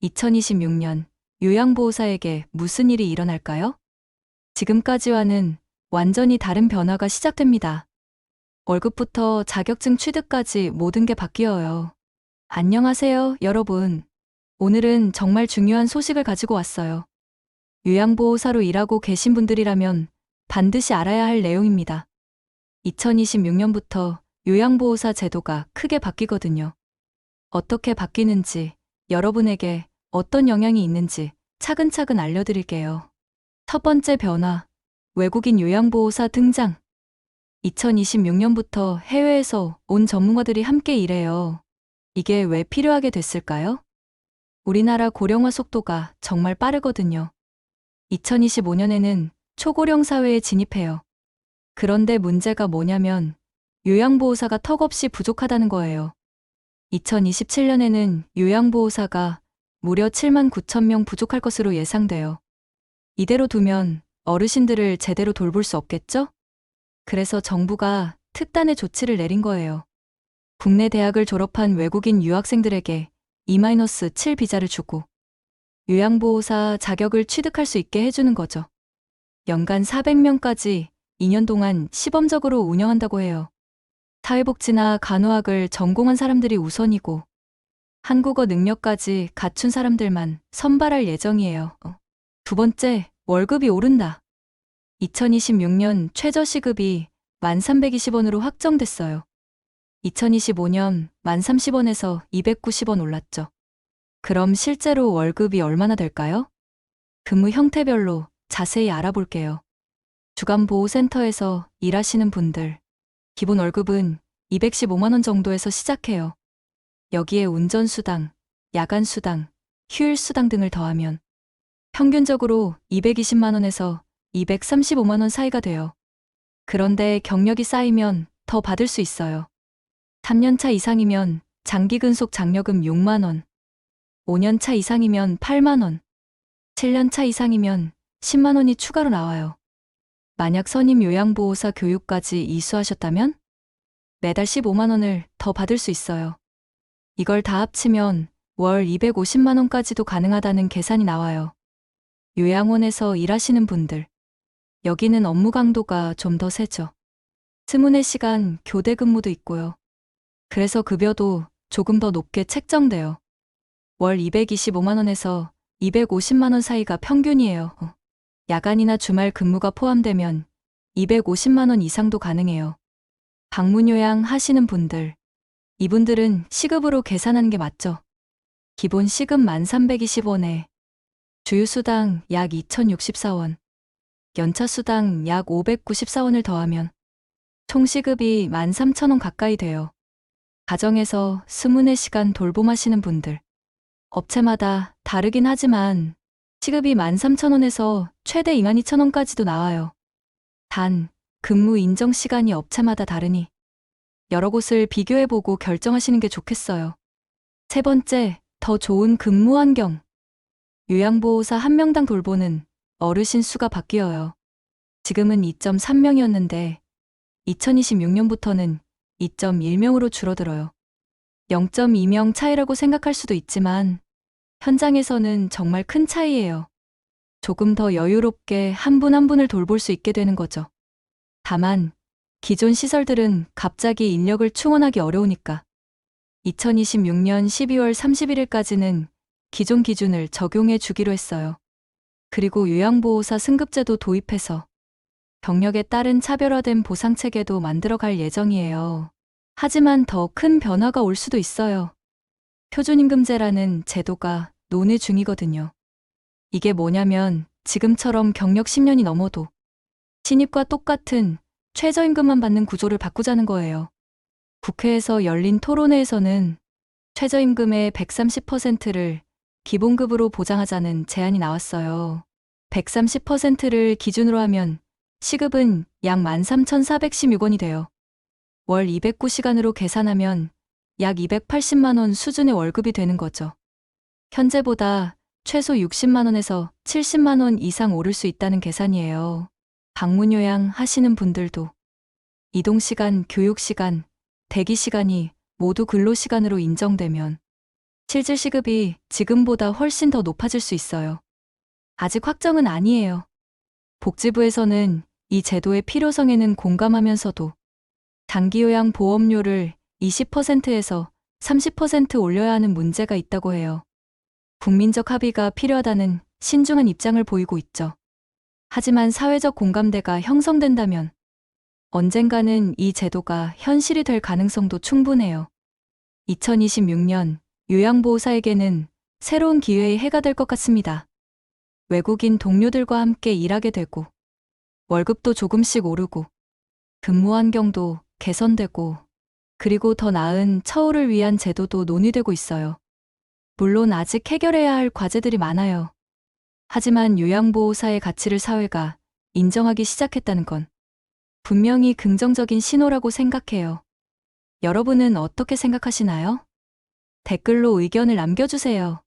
2026년 요양보호사에게 무슨 일이 일어날까요? 지금까지와는 완전히 다른 변화가 시작됩니다. 월급부터 자격증 취득까지 모든 게 바뀌어요. 안녕하세요, 여러분. 오늘은 정말 중요한 소식을 가지고 왔어요. 요양보호사로 일하고 계신 분들이라면 반드시 알아야 할 내용입니다. 2026년부터 요양보호사 제도가 크게 바뀌거든요. 어떻게 바뀌는지, 여러분에게 어떤 영향이 있는지 차근차근 알려드릴게요. 첫 번째 변화, 외국인 요양보호사 등장. 2026년부터 해외에서 온 전문가들이 함께 일해요. 이게 왜 필요하게 됐을까요? 우리나라 고령화 속도가 정말 빠르거든요. 2025년에는 초고령 사회에 진입해요. 그런데 문제가 뭐냐면 요양보호사가 턱없이 부족하다는 거예요. 2027년에는 요양보호사가 무려 7만 9천 명 부족할 것으로 예상돼요. 이대로 두면 어르신들을 제대로 돌볼 수 없겠죠? 그래서 정부가 특단의 조치를 내린 거예요. 국내 대학을 졸업한 외국인 유학생들에게 E-7 비자를 주고 요양보호사 자격을 취득할 수 있게 해주는 거죠. 연간 400명까지 2년 동안 시범적으로 운영한다고 해요. 사회복지나 간호학을 전공한 사람들이 우선이고 한국어 능력까지 갖춘 사람들만 선발할 예정이에요. 두 번째, 월급이 오른다. 2026년 최저시급이 1,320원으로 확정됐어요. 2025년 1,030원에서 290원 올랐죠. 그럼 실제로 월급이 얼마나 될까요? 근무 형태별로 자세히 알아볼게요. 주간보호센터에서 일하시는 분들, 기본 월급은 215만 원 정도에서 시작해요. 여기에 운전수당, 야간수당, 휴일수당 등을 더하면 평균적으로 220만 원에서 235만 원 사이가 돼요. 그런데 경력이 쌓이면 더 받을 수 있어요. 3년차 이상이면 장기근속 장려금 6만 원, 5년차 이상이면 8만 원, 7년차 이상이면 10만 원이 추가로 나와요. 만약 선임 요양보호사 교육까지 이수하셨다면 매달 15만 원을 더 받을 수 있어요. 이걸 다 합치면 월 250만 원까지도 가능하다는 계산이 나와요. 요양원에서 일하시는 분들, 여기는 업무 강도가 좀 더 세죠. 24시간 교대 근무도 있고요. 그래서 급여도 조금 더 높게 책정돼요. 월 225만 원에서 250만 원 사이가 평균이에요. 야간이나 주말 근무가 포함되면 250만 원 이상도 가능해요. 방문요양 하시는 분들, 이분들은 시급으로 계산하는 게 맞죠. 기본 시급 1,320원에 주유수당 약 2,064원, 연차수당 약 594원을 더하면 총 시급이 13,000원 가까이 돼요. 가정에서 24시간 돌봄하시는 분들, 업체마다 다르긴 하지만 시급이 13,000원에서 최대 22,000원까지도 나와요. 단, 근무 인정 시간이 업체마다 다르니 여러 곳을 비교해보고 결정하시는 게 좋겠어요. 세 번째, 더 좋은 근무 환경. 요양보호사 1명당 돌보는 어르신 수가 바뀌어요. 지금은 2.3명이었는데 2026년부터는 2.1명으로 줄어들어요. 0.2명 차이라고 생각할 수도 있지만 현장에서는 정말 큰 차이예요. 조금 더 여유롭게 한 분 한 분을 돌볼 수 있게 되는 거죠. 다만 기존 시설들은 갑자기 인력을 충원하기 어려우니까 2026년 12월 31일까지는 기존 기준을 적용해 주기로 했어요. 그리고 요양보호사 승급제도 도입해서 경력에 따른 차별화된 보상체계도 만들어갈 예정이에요. 하지만 더 큰 변화가 올 수도 있어요. 표준임금제라는 제도가 논의 중이거든요. 이게 뭐냐면 지금처럼 경력 10년이 넘어도 신입과 똑같은 최저임금만 받는 구조를 바꾸자는 거예요. 국회에서 열린 토론회에서는 최저임금의 130%를 기본급으로 보장하자는 제안이 나왔어요. 130%를 기준으로 하면 시급은 약 13,416원이 돼요. 월 209시간으로 계산하면 약 280만 원 수준의 월급이 되는 거죠. 현재보다 최소 60만 원에서 70만 원 이상 오를 수 있다는 계산이에요. 방문요양 하시는 분들도 이동시간, 교육시간, 대기시간이 모두 근로시간으로 인정되면 실질 시급이 지금보다 훨씬 더 높아질 수 있어요. 아직 확정은 아니에요. 복지부에서는 이 제도의 필요성에는 공감하면서도 장기요양 보험료를 20%에서 30% 올려야 하는 문제가 있다고 해요. 국민적 합의가 필요하다는 신중한 입장을 보이고 있죠. 하지만 사회적 공감대가 형성된다면 언젠가는 이 제도가 현실이 될 가능성도 충분해요. 2026년 요양보호사에게는 새로운 기회의 해가 될 것 같습니다. 외국인 동료들과 함께 일하게 되고, 월급도 조금씩 오르고, 근무 환경도 개선되고, 그리고 더 나은 처우를 위한 제도도 논의되고 있어요. 물론 아직 해결해야 할 과제들이 많아요. 하지만 요양보호사의 가치를 사회가 인정하기 시작했다는 건 분명히 긍정적인 신호라고 생각해요. 여러분은 어떻게 생각하시나요? 댓글로 의견을 남겨주세요.